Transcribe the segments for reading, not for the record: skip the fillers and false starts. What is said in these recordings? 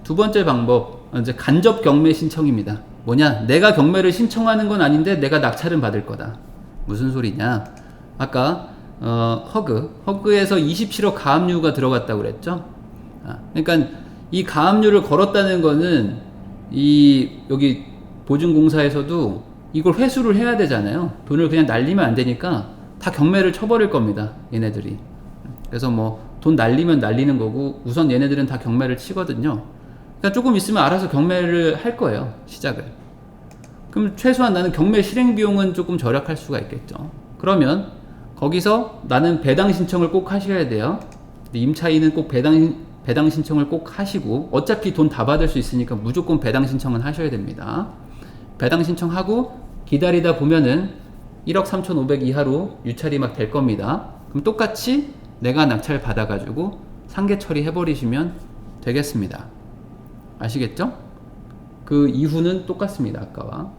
두 번째 방법, 이제 간접 경매 신청입니다. 뭐냐? 내가 경매를 신청하는 건 아닌데 내가 낙찰은 받을 거다. 무슨 소리냐? 아까 허그에서 27억 가압류가 들어갔다고 그랬죠? 그러니까 이 가압류를 걸었다는 거는 여기 보증공사에서도 이걸 회수를 해야 되잖아요. 돈을 그냥 날리면 안 되니까 다 경매를 쳐버릴 겁니다. 얘네들이. 그래서 뭐 돈 날리면 날리는 거고 우선 얘네들은 다 경매를 치거든요. 그러니까 조금 있으면 알아서 경매를 할 거예요. 시작을. 그럼 최소한 나는 경매 실행 비용은 조금 절약할 수가 있겠죠. 그러면 거기서 나는 배당 신청을 꼭 하셔야 돼요. 임차인은 꼭 배당 신청을 꼭 하시고 어차피 돈 다 받을 수 있으니까 무조건 배당 신청은 하셔야 됩니다. 배당 신청하고 기다리다 보면은 1억 3,500 이하로 유찰이 막 될 겁니다. 그럼 똑같이 내가 낙찰 받아가지고 상계 처리해버리시면 되겠습니다. 아시겠죠? 그 이후는 똑같습니다. 아까와.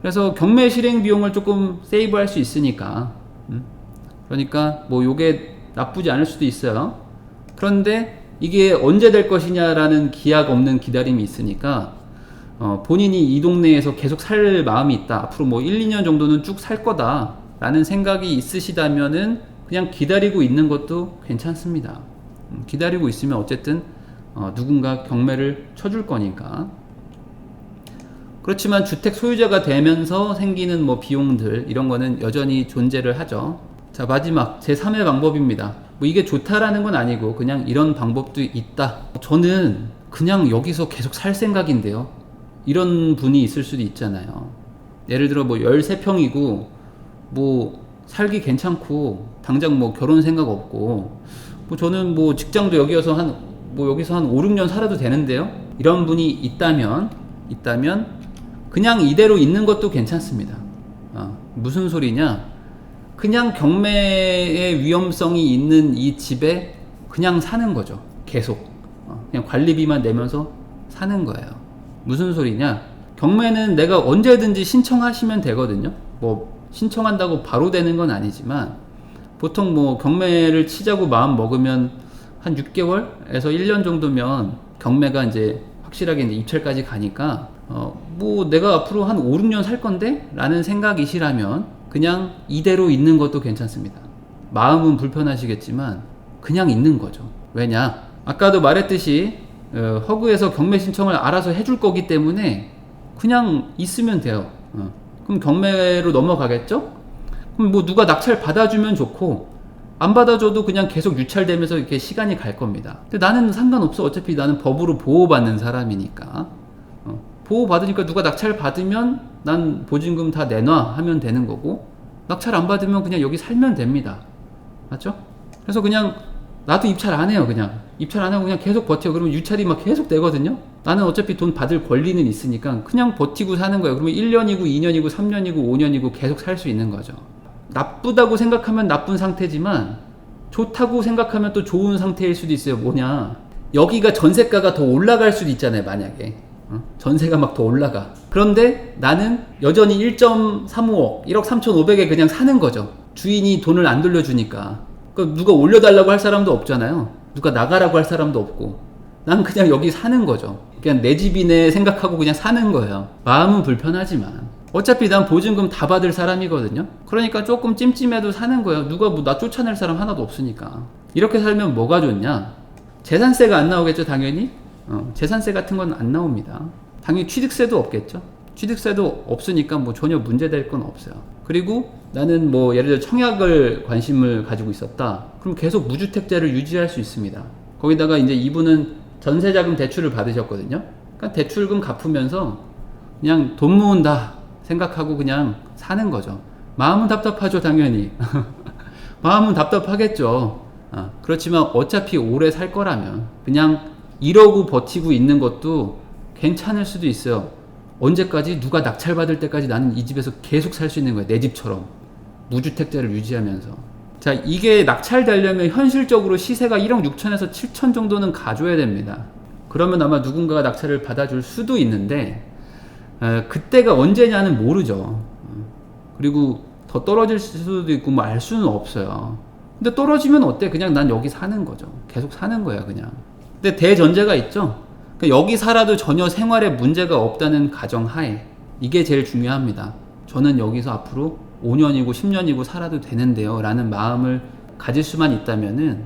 그래서 경매 실행 비용을 조금 세이브할 수 있으니까 그러니까 뭐 요게 나쁘지 않을 수도 있어요. 그런데 이게 언제 될 것이냐라는 기약 없는 기다림이 있으니까 본인이 이 동네에서 계속 살 마음이 있다. 앞으로 뭐 1, 2년 정도는 쭉 살 거다 라는 생각이 있으시다면은 그냥 기다리고 있는 것도 괜찮습니다. 기다리고 있으면 어쨌든 누군가 경매를 쳐줄 거니까. 그렇지만 주택 소유자가 되면서 생기는 뭐 비용들 이런 거는 여전히 존재를 하죠. 자, 마지막 제3의 방법입니다. 뭐 이게 좋다라는 건 아니고 그냥 이런 방법도 있다. 저는 그냥 여기서 계속 살 생각인데요. 이런 분이 있을 수도 있잖아요. 예를 들어 뭐 13평이고 뭐 살기 괜찮고 당장 뭐 결혼 생각 없고 뭐 저는 뭐 직장도 여기서 한 5, 6년 살아도 되는데요. 이런 분이 있다면 그냥 이대로 있는 것도 괜찮습니다. 무슨 소리냐? 그냥 경매의 위험성이 있는 이 집에 그냥 사는 거죠. 계속 그냥 관리비만 내면서 사는 거예요. 무슨 소리냐? 경매는 내가 언제든지 신청하시면 되거든요. 뭐 신청한다고 바로 되는 건 아니지만 보통 뭐 경매를 치자고 마음 먹으면 한 6개월에서 1년 정도면 경매가 이제 확실하게 이제 입찰까지 가니까 뭐 내가 앞으로 한 5, 6년 살 건데? 라는 생각이시라면 그냥 이대로 있는 것도 괜찮습니다. 마음은 불편하시겠지만 그냥 있는 거죠. 왜냐? 아까도 말했듯이 허그에서 경매 신청을 알아서 해줄 거기 때문에 그냥 있으면 돼요. 그럼 경매로 넘어가겠죠? 그럼 뭐 누가 낙찰 받아주면 좋고 안 받아줘도 그냥 계속 유찰되면서 이렇게 시간이 갈 겁니다. 근데 나는 상관없어. 어차피 나는 법으로 보호받는 사람이니까. 보호받으니까 누가 낙찰 받으면 난 보증금 다 내놔 하면 되는 거고 낙찰 안 받으면 그냥 여기 살면 됩니다. 맞죠? 그래서 그냥 나도 입찰 안 해요. 그냥 입찰 안 하고 그냥 계속 버텨. 그러면 유찰이 막 계속 되거든요. 나는 어차피 돈 받을 권리는 있으니까 그냥 버티고 사는 거예요. 그러면 1년이고 2년이고 3년이고 5년이고 계속 살 수 있는 거죠. 나쁘다고 생각하면 나쁜 상태지만 좋다고 생각하면 또 좋은 상태일 수도 있어요. 뭐냐? 여기가 전세가가 더 올라갈 수도 있잖아요. 만약에 전세가 막 더 올라가. 그런데 나는 여전히 1.35억 1억 3,500에 그냥 사는 거죠. 주인이 돈을 안 돌려주니까. 그러니까 누가 올려달라고 할 사람도 없잖아요. 누가 나가라고 할 사람도 없고 난 그냥 여기 사는 거죠. 그냥 내 집이네 생각하고 그냥 사는 거예요. 마음은 불편하지만 어차피 난 보증금 다 받을 사람이거든요. 그러니까 조금 찜찜해도 사는 거예요. 누가 뭐 나 쫓아낼 사람 하나도 없으니까. 이렇게 살면 뭐가 좋냐? 재산세가 안 나오겠죠, 당연히. 재산세 같은 건 안 나옵니다. 당연히 취득세도 없겠죠. 취득세도 없으니까 뭐 전혀 문제될 건 없어요. 그리고 나는 뭐 예를 들어 청약을 관심을 가지고 있었다. 그럼 계속 무주택자를 유지할 수 있습니다. 거기다가 이제 이분은 전세자금 대출을 받으셨거든요. 그러니까 대출금 갚으면서 그냥 돈 모은다 생각하고 그냥 사는 거죠. 마음은 답답하죠, 당연히. 마음은 답답하겠죠. 그렇지만 어차피 오래 살 거라면 그냥 이러고 버티고 있는 것도 괜찮을 수도 있어요. 언제까지? 누가 낙찰 받을 때까지 나는 이 집에서 계속 살 수 있는 거예요. 내 집처럼. 무주택자를 유지하면서. 자, 이게 낙찰되려면 현실적으로 시세가 1억 6천에서 7천 정도는 가줘야 됩니다. 그러면 아마 누군가가 낙찰을 받아줄 수도 있는데 그때가 언제냐는 모르죠. 그리고 더 떨어질 수도 있고 뭐 알 수는 없어요. 근데 떨어지면 어때? 그냥 난 여기 사는 거죠. 계속 사는 거야 그냥. 근데 대전제가 있죠. 그러니까 여기 살아도 전혀 생활에 문제가 없다는 가정하에 이게 제일 중요합니다. 저는 여기서 앞으로 5년이고 10년이고 살아도 되는데요 라는 마음을 가질 수만 있다면은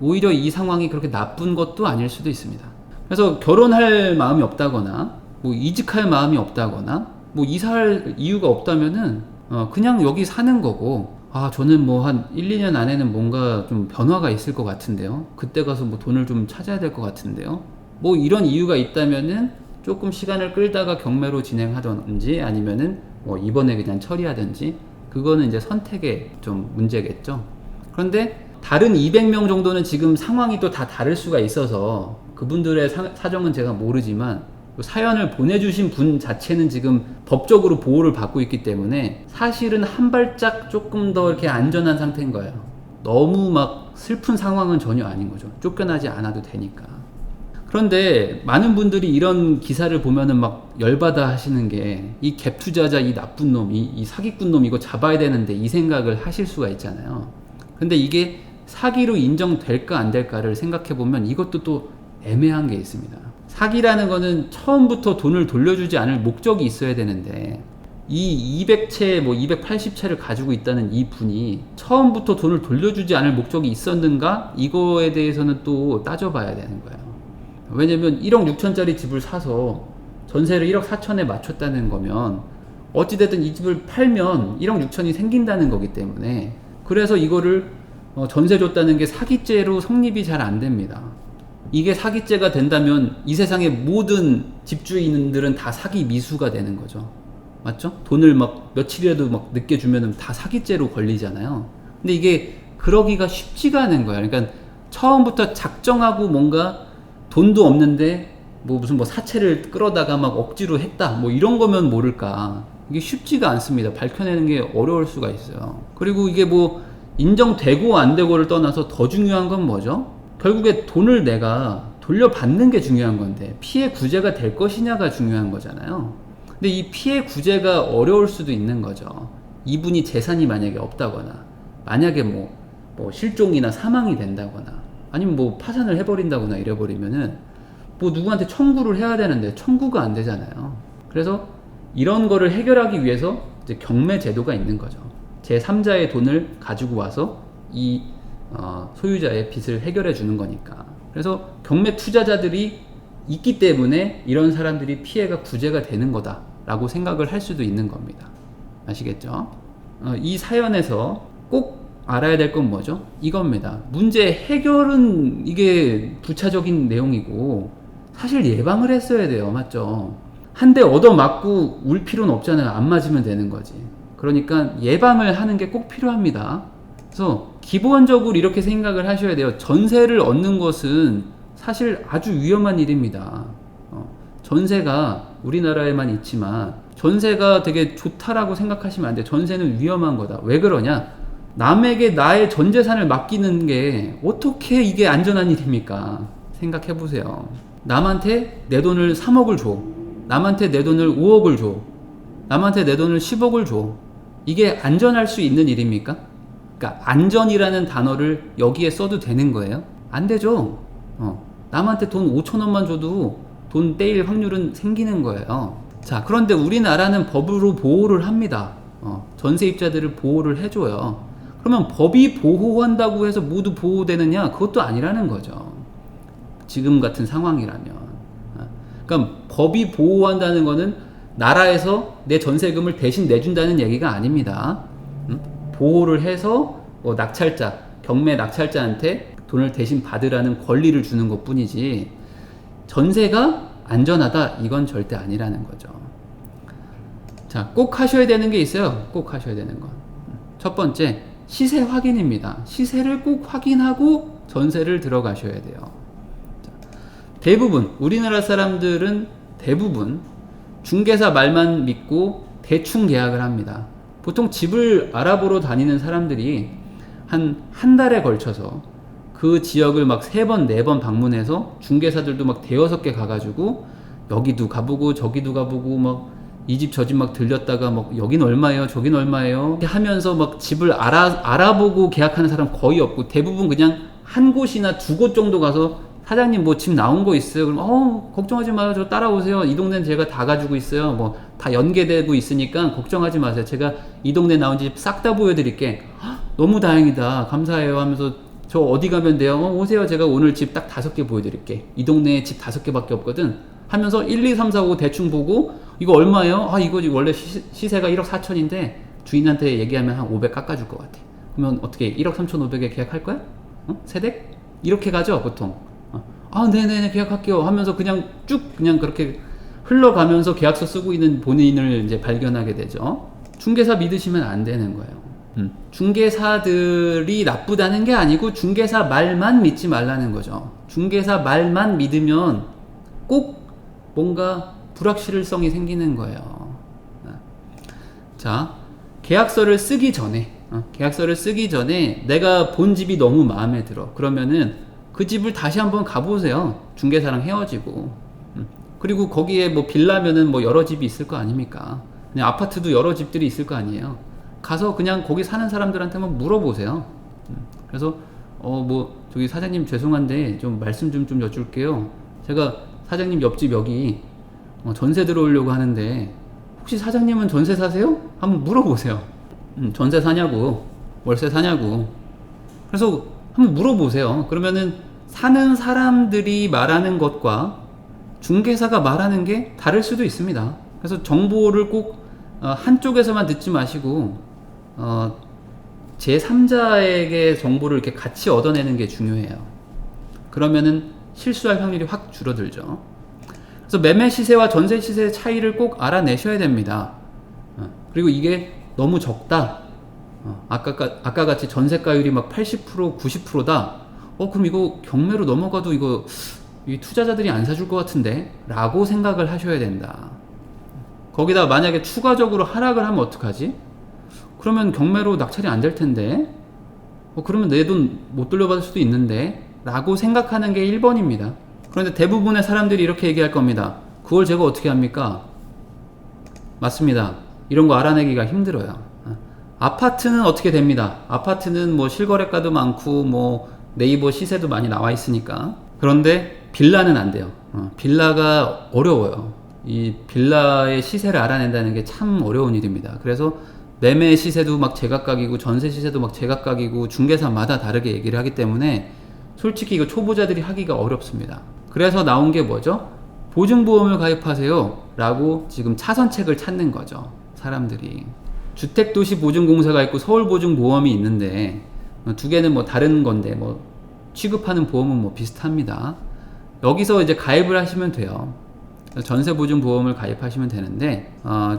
오히려 이 상황이 그렇게 나쁜 것도 아닐 수도 있습니다. 그래서 결혼할 마음이 없다거나 뭐 이직할 마음이 없다거나 뭐 이사할 이유가 없다면은 그냥 여기 사는 거고, 저는 뭐 한 1, 2년 안에는 뭔가 좀 변화가 있을 것 같은데요, 그때 가서 뭐 돈을 좀 찾아야 될 것 같은데요, 뭐 이런 이유가 있다면은 조금 시간을 끌다가 경매로 진행하든지 아니면은 뭐 이번에 그냥 처리하든지, 그거는 이제 선택의 좀 문제겠죠. 그런데 다른 200명 정도는 지금 상황이 또 다 다를 수가 있어서 그분들의 사정은 제가 모르지만 사연을 보내주신 분 자체는 지금 법적으로 보호를 받고 있기 때문에 사실은 한 발짝 조금 더 이렇게 안전한 상태인 거예요. 너무 막 슬픈 상황은 전혀 아닌 거죠. 쫓겨나지 않아도 되니까. 그런데 많은 분들이 이런 기사를 보면은 막 열받아 하시는 게, 이 갭 투자자, 이 나쁜 놈, 이 사기꾼 놈 이거 잡아야 되는데, 이 생각을 하실 수가 있잖아요. 근데 이게 사기로 인정될까 안 될까를 생각해 보면 이것도 또 애매한 게 있습니다. 사기라는 거는 처음부터 돈을 돌려주지 않을 목적이 있어야 되는데, 이 200채, 뭐 280채를 가지고 있다는 이 분이 처음부터 돈을 돌려주지 않을 목적이 있었는가? 이거에 대해서는 또 따져봐야 되는 거예요. 왜냐면 1억 6천짜리 집을 사서 전세를 1억 4천에 맞췄다는 거면 어찌됐든 이 집을 팔면 1억 6천이 생긴다는 거기 때문에, 그래서 이거를 전세 줬다는 게 사기죄로 성립이 잘 안 됩니다. 이게 사기죄가 된다면 이 세상의 모든 집주인들은 다 사기 미수가 되는 거죠. 맞죠? 돈을 막 며칠이라도 막 늦게 주면은 다 사기죄로 걸리잖아요. 근데 이게 그러기가 쉽지가 않은 거예요. 그러니까 처음부터 작정하고 뭔가 돈도 없는데 뭐 무슨 뭐 사채를 끌어다가 막 억지로 했다, 뭐 이런 거면 모를까. 이게 쉽지가 않습니다. 밝혀내는 게 어려울 수가 있어요. 그리고 이게 뭐 인정되고 안 되고를 떠나서 더 중요한 건 뭐죠? 결국에 돈을 내가 돌려받는 게 중요한 건데, 피해 구제가 될 것이냐가 중요한 거잖아요. 근데 이 피해 구제가 어려울 수도 있는 거죠. 이분이 재산이 만약에 없다거나, 만약에 뭐 실종이나 사망이 된다거나, 아니면 뭐 파산을 해버린다거나 이래버리면은 뭐 누구한테 청구를 해야 되는데 청구가 안 되잖아요. 그래서 이런 거를 해결하기 위해서 이제 경매 제도가 있는 거죠. 제3자의 돈을 가지고 와서 이 소유자의 빚을 해결해 주는 거니까. 그래서 경매 투자자들이 있기 때문에 이런 사람들이 피해가 구제가 되는 거다라고 생각을 할 수도 있는 겁니다. 아시겠죠? 이 사연에서 꼭 알아야 될 건 뭐죠? 이겁니다. 문제 해결은 이게 부차적인 내용이고, 사실 예방을 했어야 돼요. 맞죠? 한 대 얻어맞고 울 필요는 없잖아요. 안 맞으면 되는 거지. 그러니까 예방을 하는 게 꼭 필요합니다. 그래서 기본적으로 이렇게 생각을 하셔야 돼요. 전세를 얻는 것은 사실 아주 위험한 일입니다. 전세가 우리나라에만 있지만 전세가 되게 좋다라고 생각하시면 안 돼요. 전세는 위험한 거다. 왜 그러냐? 남에게 나의 전 재산을 맡기는 게 어떻게 이게 안전한 일입니까? 생각해 보세요. 남한테 내 돈을 3억을 줘. 남한테 내 돈을 5억을 줘. 남한테 내 돈을 10억을 줘. 이게 안전할 수 있는 일입니까? 그러니까 안전이라는 단어를 여기에 써도 되는 거예요? 안 되죠. 남한테 돈 5천원만 줘도 돈 떼일 확률은 생기는 거예요. 자, 그런데 우리나라는 법으로 보호를 합니다. 전세입자들을 보호를 해줘요. 그러면 법이 보호한다고 해서 모두 보호되느냐? 그것도 아니라는 거죠. 지금 같은 상황이라면. 그러니까 법이 보호한다는 거는 나라에서 내 전세금을 대신 내준다는 얘기가 아닙니다. 보호를 해서 뭐 낙찰자, 경매 낙찰자한테 돈을 대신 받으라는 권리를 주는 것 뿐이지, 전세가 안전하다 이건 절대 아니라는 거죠. 자, 꼭 하셔야 되는 게 있어요. 꼭 하셔야 되는 건. 첫 번째, 시세 확인입니다. 시세를 꼭 확인하고 전세를 들어가셔야 돼요. 자, 대부분 우리나라 사람들은 대부분 중개사 말만 믿고 대충 계약을 합니다. 보통 집을 알아보러 다니는 사람들이 한 달에 걸쳐서 그 지역을 막 3번, 4번 방문해서 중개사들도 막 5-6개 가가지고 여기도 가보고 저기도 가보고 막 이 집 저 집 막 들렸다가 막 여긴 얼마예요, 저긴 얼마예요 이렇게 하면서 막 집을 알아보고 계약하는 사람 거의 없고, 대부분 그냥 한 곳이나 2곳 정도 가서 사장님 뭐 집 나온 거 있어요? 그럼 걱정하지 마요. 저 따라오세요. 이 동네는 제가 다 가지고 있어요. 뭐 다 연계되고 있으니까 걱정하지 마세요. 제가 이 동네 나온 집 싹 다 보여드릴게. 너무 다행이다. 감사해요. 하면서 저 어디 가면 돼요? 오세요. 제가 오늘 집 딱 5개 보여드릴게. 이 동네에 집 5개밖에 없거든. 하면서 1, 2, 3, 4, 5 대충 보고 이거 얼마예요? 이거 원래 시세가 1억 4천인데 주인한테 얘기하면 한 500 깎아줄 것 같아. 그러면 어떻게 1억 3천5백에 계약할 거야? 세대? 이렇게 가죠 보통. 네네네 계약할게요 하면서 그냥 쭉 그냥 그렇게 흘러가면서 계약서 쓰고 있는 본인을 이제 발견하게 되죠. 중개사 믿으시면 안 되는 거예요. 중개사들이 나쁘다는 게 아니고 중개사 말만 믿지 말라는 거죠. 중개사 말만 믿으면 꼭 뭔가 불확실성이 생기는 거예요. 자, 계약서를 쓰기 전에 내가 본 집이 너무 마음에 들어. 그러면은 그 집을 다시 한번 가보세요. 중개사랑 헤어지고. 그리고 거기에 뭐 빌라면은 뭐 여러 집이 있을 거 아닙니까? 그냥 아파트도 여러 집들이 있을 거 아니에요. 가서 그냥 거기 사는 사람들한테 한번 물어보세요. 그래서 뭐 저기 사장님 죄송한데 좀 말씀 좀 여쭐게요. 제가 사장님 옆집 여기 전세 들어오려고 하는데 혹시 사장님은 전세 사세요? 한번 물어보세요. 전세 사냐고 월세 사냐고. 그래서 한번 물어보세요. 그러면은 사는 사람들이 말하는 것과 중개사가 말하는 게 다를 수도 있습니다. 그래서 정보를 꼭 한쪽에서만 듣지 마시고 제3자에게 정보를 이렇게 같이 얻어내는 게 중요해요. 그러면은 실수할 확률이 확 줄어들죠. 그래서 매매 시세와 전세 시세의 차이를 꼭 알아내셔야 됩니다. 그리고 이게 너무 적다. 아까 같이 전세가율이 막 80%, 90%다. 그럼 이거 경매로 넘어가도 이거 이 투자자들이 안 사줄 것 같은데? 라고 생각을 하셔야 된다. 거기다 만약에 추가적으로 하락을 하면 어떡하지? 그러면 경매로 낙찰이 안 될 텐데? 그러면 내 돈 못 돌려받을 수도 있는데? 라고 생각하는 게 1번입니다. 그런데 대부분의 사람들이 이렇게 얘기할 겁니다. 그걸 제가 어떻게 합니까? 맞습니다. 이런 거 알아내기가 힘들어요. 아파트는 어떻게 됩니다. 아파트는 뭐 실거래가도 많고 뭐 네이버 시세도 많이 나와 있으니까. 그런데 빌라는 안 돼요. 빌라가 어려워요. 이 빌라의 시세를 알아낸다는 게 참 어려운 일입니다. 그래서 매매 시세도 막 제각각이고 전세 시세도 막 제각각이고 중개사마다 다르게 얘기를 하기 때문에 솔직히 이거 초보자들이 하기가 어렵습니다. 그래서 나온 게 뭐죠? 보증보험을 가입하세요 라고 지금 차선책을 찾는 거죠. 사람들이. 주택도시보증공사가 있고 서울보증보험이 있는데 두 개는 뭐 다른 건데 뭐 취급하는 보험은 뭐 비슷합니다. 여기서 이제 가입을 하시면 돼요. 전세보증보험을 가입하시면 되는데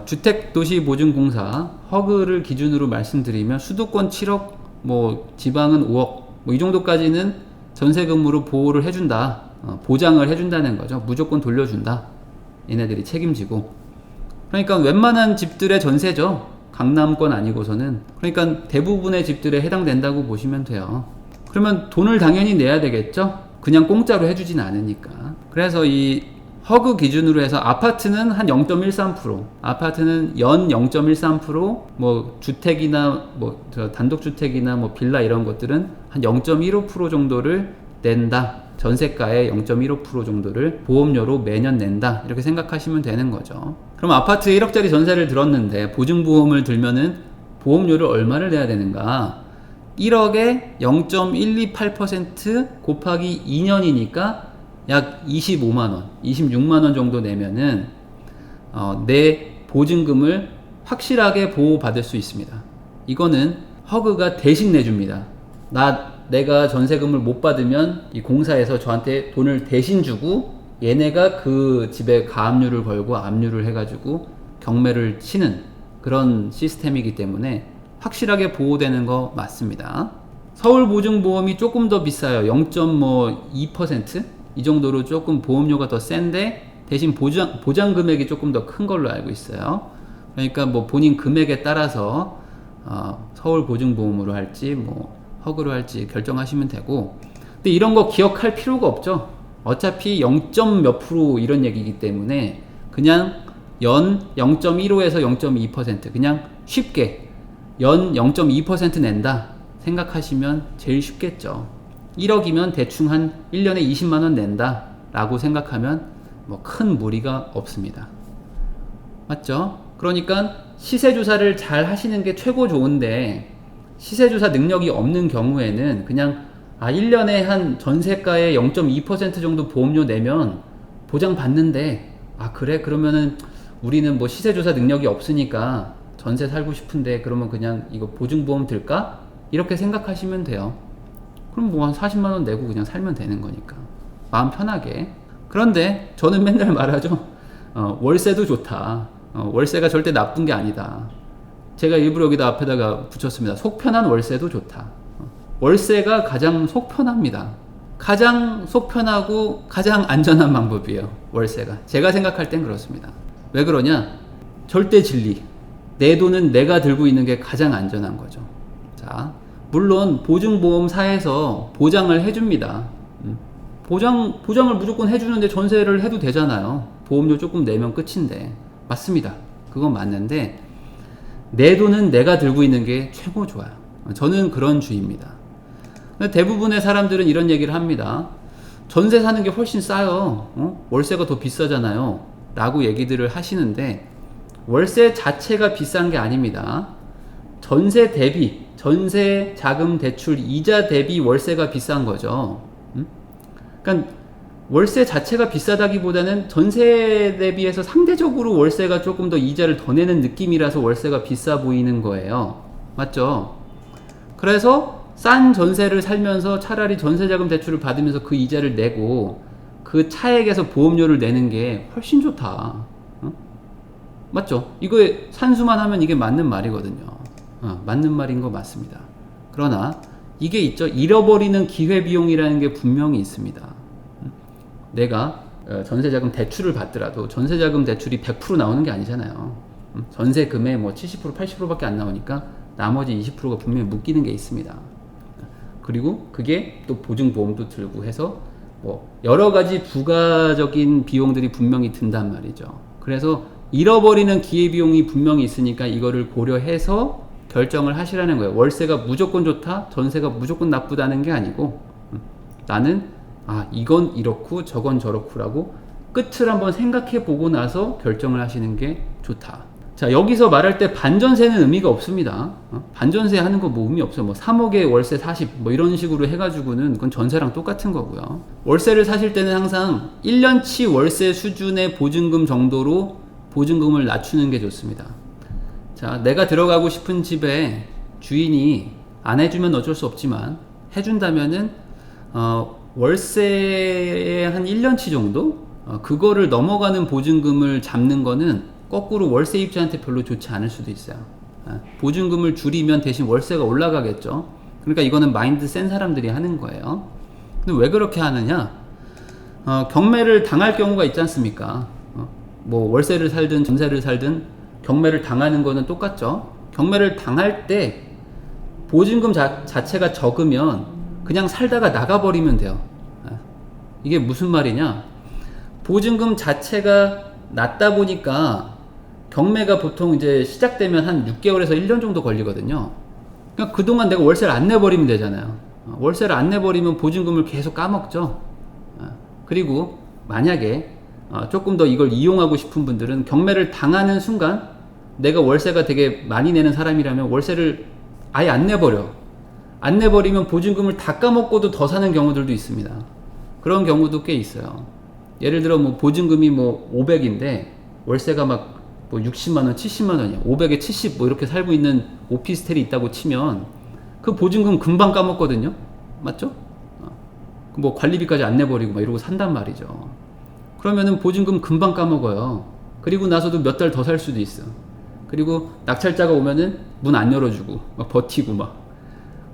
주택도시보증공사 허그를 기준으로 말씀드리면 수도권 7억 뭐 지방은 5억 뭐 이 정도까지는 전세금으로 보호를 해준다. 보장을 해준다는 거죠. 무조건 돌려준다. 얘네들이 책임지고. 그러니까 웬만한 집들의 전세죠. 강남권 아니고서는. 그러니까 대부분의 집들에 해당된다고 보시면 돼요. 그러면 돈을 당연히 내야 되겠죠? 그냥 공짜로 해주진 않으니까. 그래서 이 허그 기준으로 해서 아파트는 한 0.13%, 아파트는 연 0.13%, 뭐 주택이나 뭐 단독주택이나 뭐 빌라 이런 것들은 한 0.15% 정도를 낸다. 전세가의 0.15% 정도를 보험료로 매년 낸다. 이렇게 생각하시면 되는 거죠. 그럼 아파트에 1억짜리 전세를 들었는데 보증보험을 들면은 보험료를 얼마를 내야 되는가? 1억에 0.128% 곱하기 2년이니까 약 25만원, 26만원 정도 내면은 내 보증금을 확실하게 보호받을 수 있습니다. 이거는 허그가 대신 내줍니다. 내가 전세금을 못 받으면 이 공사에서 저한테 돈을 대신 주고 얘네가 그 집에 가압류를 걸고 압류를 해가지고 경매를 치는 그런 시스템이기 때문에 확실하게 보호되는 거 맞습니다. 서울보증보험이 조금 더 비싸요. 0.2%? 이 정도로 조금 보험료가 더 센데 대신 보장 금액이 조금 더 큰 걸로 알고 있어요. 그러니까 뭐 본인 금액에 따라서 서울보증보험으로 할지 뭐 허그로 할지 결정하시면 되고, 근데 이런 거 기억할 필요가 없죠. 어차피 0. 몇 프로 이런 얘기이기 때문에 그냥 연 0.15에서 0.2% 그냥 쉽게 연 0.2% 낸다 생각하시면 제일 쉽겠죠. 1억이면 대충 한 1년에 20만원 낸다 라고 생각하면 뭐 큰 무리가 없습니다. 맞죠? 그러니까 시세조사를 잘 하시는 게 최고 좋은데, 시세조사 능력이 없는 경우에는 그냥 1년에 한 전세가의 0.2% 정도 보험료 내면 보장 받는데, 그래? 그러면은 우리는 뭐 시세조사 능력이 없으니까 전세 살고 싶은데 그러면 그냥 이거 보증보험 들까? 이렇게 생각하시면 돼요. 그럼 뭐 한 40만원 내고 그냥 살면 되는 거니까 마음 편하게. 그런데 저는 맨날 말하죠. 월세도 좋다. 월세가 절대 나쁜 게 아니다. 제가 일부러 여기다 앞에다가 붙였습니다. 속 편한 월세도 좋다. 월세가 가장 속 편합니다. 가장 속 편하고 가장 안전한 방법이에요. 월세가. 제가 생각할 땐 그렇습니다. 왜 그러냐? 절대 진리. 내 돈은 내가 들고 있는 게 가장 안전한 거죠. 자, 물론 보증보험사에서 보장을 해줍니다. 보장을 무조건 해주는데 전세를 해도 되잖아요. 보험료 조금 내면 끝인데. 맞습니다. 그건 맞는데 내 돈은 내가 들고 있는 게 최고 좋아요. 저는 그런 주의입니다. 대부분의 사람들은 이런 얘기를 합니다. 전세 사는 게 훨씬 싸요. 월세가 더 비싸잖아요. 라고 얘기들을 하시는데, 월세 자체가 비싼 게 아닙니다. 전세 대비, 전세 자금 대출 이자 대비 월세가 비싼 거죠. 그러니까 월세 자체가 비싸다기보다는 전세 대비해서 상대적으로 월세가 조금 더 이자를 더 내는 느낌이라서 월세가 비싸 보이는 거예요. 맞죠? 그래서 싼 전세를 살면서 차라리 전세자금 대출을 받으면서 그 이자를 내고 그 차액에서 보험료를 내는 게 훨씬 좋다. 맞죠? 이거 산수만 하면 이게 맞는 말이거든요. 맞는 말인 거 맞습니다. 그러나 이게 있죠. 잃어버리는 기회비용이라는 게 분명히 있습니다. 내가 전세자금 대출을 받더라도 전세자금 대출이 100% 나오는 게 아니잖아요. 전세금의 뭐 70% 80%밖에 안 나오니까 나머지 20%가 분명히 묶이는 게 있습니다. 그리고 그게 또 보증보험도 들고 해서 뭐 여러 가지 부가적인 비용들이 분명히 든단 말이죠. 그래서 잃어버리는 기회비용이 분명히 있으니까 이거를 고려해서 결정을 하시라는 거예요. 월세가 무조건 좋다, 전세가 무조건 나쁘다는 게 아니고, 나는 이건 이렇고 저건 저렇고라고 끝을 한번 생각해 보고 나서 결정을 하시는 게 좋다. 자, 여기서 말할 때 반전세는 의미가 없습니다. 반전세 하는 거 뭐 의미 없어요. 뭐 3억에 월세 40 뭐 이런 식으로 해가지고는 그건 전세랑 똑같은 거고요. 월세를 사실 때는 항상 1년치 월세 수준의 보증금 정도로 보증금을 낮추는 게 좋습니다. 자, 내가 들어가고 싶은 집에 주인이 안 해주면 어쩔 수 없지만 해준다면은 월세의 한 1년치 정도? 그거를 넘어가는 보증금을 잡는 거는 거꾸로 월세 입자한테 별로 좋지 않을 수도 있어요. 보증금을 줄이면 대신 월세가 올라가겠죠. 그러니까 이거는 마인드 센 사람들이 하는 거예요. 근데 왜 그렇게 하느냐? 경매를 당할 경우가 있지 않습니까? 뭐 월세를 살든 전세를 살든 경매를 당하는 거는 똑같죠. 경매를 당할 때 보증금 자체가 적으면 그냥 살다가 나가버리면 돼요. 이게 무슨 말이냐? 보증금 자체가 낮다 보니까 경매가 보통 이제 시작되면 한 6개월에서 1년 정도 걸리거든요. 그러니까 그동안 내가 월세를 안 내버리면 되잖아요. 월세를 안 내버리면 보증금을 계속 까먹죠. 그리고 만약에 조금 더 이걸 이용하고 싶은 분들은 경매를 당하는 순간 내가 월세가 되게 많이 내는 사람이라면 월세를 아예 안 내버려. 안 내버리면 보증금을 다 까먹고도 더 사는 경우들도 있습니다. 그런 경우도 꽤 있어요. 예를 들어 뭐 보증금이 뭐 500인데 월세가 막 뭐 60만원, 70만원이야. 500에 70 뭐 이렇게 살고 있는 오피스텔이 있다고 치면 그 보증금 금방 까먹거든요. 맞죠? 뭐 관리비까지 안 내버리고 막 이러고 산단 말이죠. 그러면은 보증금 금방 까먹어요. 그리고 나서도 몇 달 더 살 수도 있어. 그리고 낙찰자가 오면은 문 안 열어주고 막 버티고 막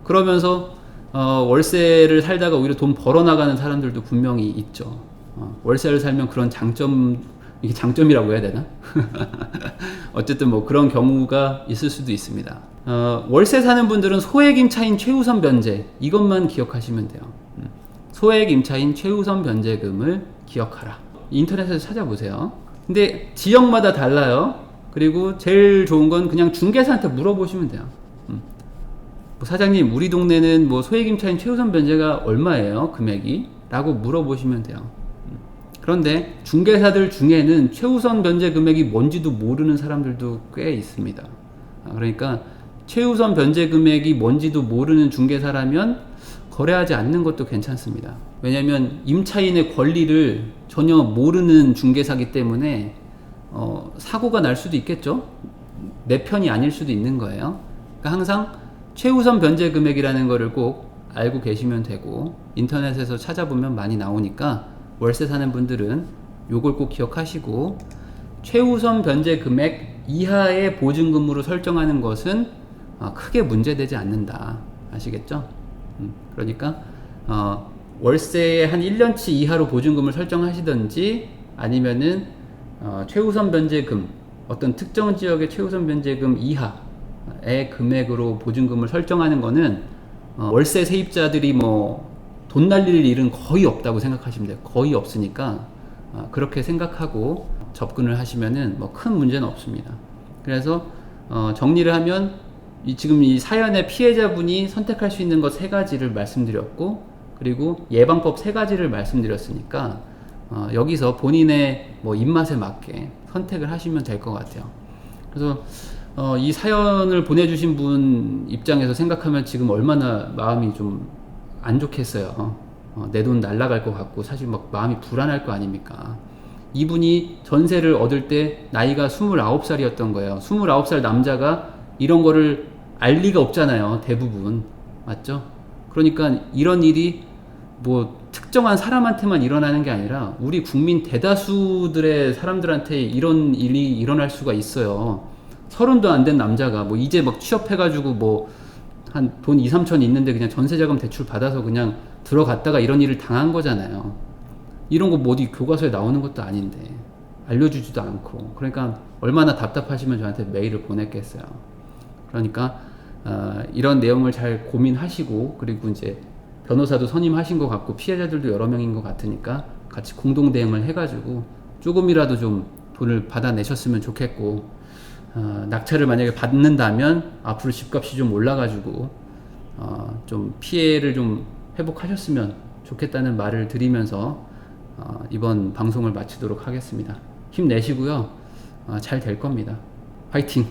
그러면서 월세를 살다가 오히려 돈 벌어나가는 사람들도 분명히 있죠. 월세를 살면 그런 이게 장점이라고 해야 되나? 어쨌든 뭐 그런 경우가 있을 수도 있습니다. 월세 사는 분들은 소액 임차인 최우선 변제 이것만 기억하시면 돼요. 소액 임차인 최우선 변제금을 기억하라. 인터넷에서 찾아보세요. 근데 지역마다 달라요. 그리고 제일 좋은 건 그냥 중개사한테 물어보시면 돼요. 뭐 사장님, 우리 동네는 뭐 소액임차인 최우선 변제가 얼마예요? 금액이? 라고 물어보시면 돼요. 그런데 중개사들 중에는 최우선 변제 금액이 뭔지도 모르는 사람들도 꽤 있습니다. 그러니까 최우선 변제 금액이 뭔지도 모르는 중개사라면 거래하지 않는 것도 괜찮습니다. 왜냐하면 임차인의 권리를 전혀 모르는 중개사기 때문에 사고가 날 수도 있겠죠. 내 편이 아닐 수도 있는 거예요. 그러니까 항상 최우선 변제 금액이라는 거를 꼭 알고 계시면 되고, 인터넷에서 찾아보면 많이 나오니까 월세 사는 분들은 요걸 꼭 기억하시고, 최우선 변제 금액 이하의 보증금으로 설정하는 것은 크게 문제되지 않는다. 아시겠죠? 그러니까 월세의 한 1년치 이하로 보증금을 설정하시든지, 아니면은 최우선 변제금, 어떤 특정 지역의 최우선 변제금 이하의 금액으로 보증금을 설정하는 거는 월세 세입자들이 뭐 돈 날릴 일은 거의 없다고 생각하시면 돼요. 거의 없으니까 그렇게 생각하고 접근을 하시면은 뭐 큰 문제는 없습니다. 그래서 정리를 하면 지금 이 사연의 피해자분이 선택할 수 있는 것 3가지를 말씀드렸고, 그리고 예방법 3가지를 말씀드렸으니까 여기서 본인의 뭐 입맛에 맞게 선택을 하시면 될 것 같아요. 그래서 이 사연을 보내주신 분 입장에서 생각하면 지금 얼마나 마음이 좀 안 좋겠어요. 내 돈 날라갈 것 같고 사실 막 마음이 불안할 거 아닙니까? 이분이 전세를 얻을 때 나이가 29살이었던 거예요. 29살 남자가 이런 거를 알 리가 없잖아요. 대부분. 맞죠? 그러니까 이런 일이 뭐 특정한 사람한테만 일어나는 게 아니라 우리 국민 대다수들의 사람들한테 이런 일이 일어날 수가 있어요. 30도 안 된 남자가 뭐 이제 막 취업해가지고 뭐 한 돈 2, 3천 있는데 그냥 전세자금 대출 받아서 그냥 들어갔다가 이런 일을 당한 거잖아요. 이런 거 뭐 어디 교과서에 나오는 것도 아닌데 알려주지도 않고. 그러니까 얼마나 답답하시면 저한테 메일을 보냈겠어요. 그러니까 이런 내용을 잘 고민하시고, 그리고 이제 변호사도 선임하신 것 같고 피해자들도 여러 명인 것 같으니까 같이 공동 대응을 해가지고 조금이라도 좀 돈을 받아내셨으면 좋겠고, 낙찰을 만약에 받는다면 앞으로 집값이 좀 올라가지고 좀 피해를 좀 회복하셨으면 좋겠다는 말을 드리면서 이번 방송을 마치도록 하겠습니다. 힘내시고요. 잘 될 겁니다. 화이팅!